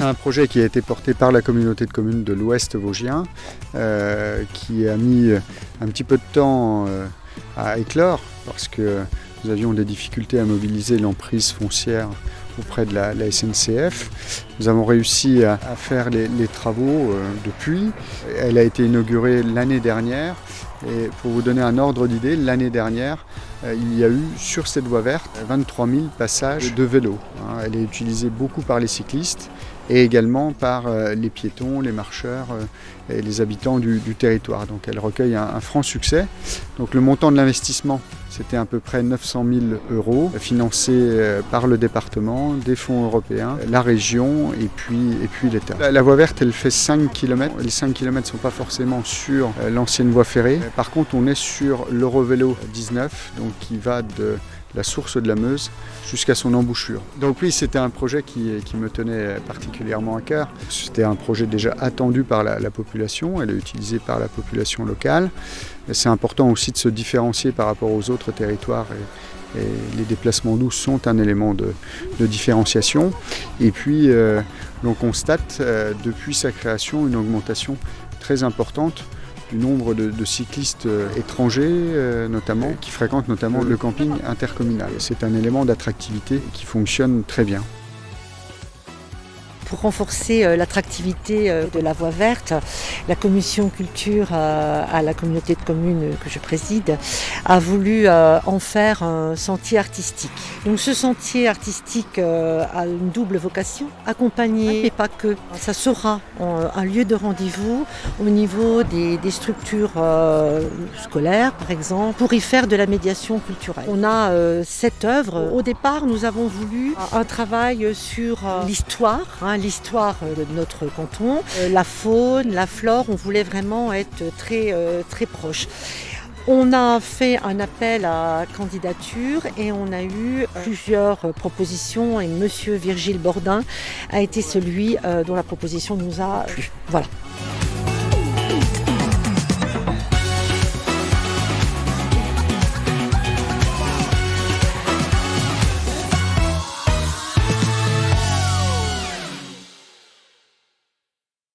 c'est un projet qui a été porté par la communauté de communes de l'Ouest vosgien, qui a mis un petit peu de temps à éclore parce que nous avions des difficultés à mobiliser l'emprise foncière auprès de la SNCF. Nous avons réussi à faire les travaux depuis. Elle a été inaugurée l'année dernière. Et pour vous donner un ordre d'idée, l'année dernière, il y a eu sur cette voie verte 23 000 passages de vélos. Elle est utilisée beaucoup par les cyclistes et également par les piétons, les marcheurs et les habitants du territoire. Donc elle recueille un franc succès. Donc le montant de l'investissement, c'était à peu près 900 000 €, financé par le département, des fonds européens, la région et puis l'État. La voie verte, elle fait 5 km. Les 5 km ne sont pas forcément sur l'ancienne voie ferrée. Par contre, on est sur l'Eurovélo 19, donc qui va de la source de la Meuse jusqu'à son embouchure. Donc oui, c'était un projet qui me tenait particulièrement à cœur. C'était un projet déjà attendu par la population, elle est utilisée par la population locale. C'est important aussi de se différencier par rapport aux autres territoires et les déplacements doux sont un élément de différenciation. Et puis on constate depuis sa création une augmentation très importante du nombre de cyclistes étrangers notamment, qui fréquentent notamment le camping intercommunal. C'est un élément d'attractivité qui fonctionne très bien. Pour renforcer l'attractivité de la voie verte, la commission culture à la communauté de communes que je préside a voulu en faire un sentier artistique. Donc ce sentier artistique a une double vocation, accompagner mais pas que. Ça sera un lieu de rendez-vous au niveau des structures scolaires par exemple, pour y faire de la médiation culturelle. On a cette œuvre. Au départ, nous avons voulu un travail sur l'histoire, l'histoire de notre canton, la faune, la flore, on voulait vraiment être très proche. On a fait un appel à candidature et on a eu plusieurs propositions et Monsieur Virgile Bordin a été celui dont la proposition nous a plu. Voilà.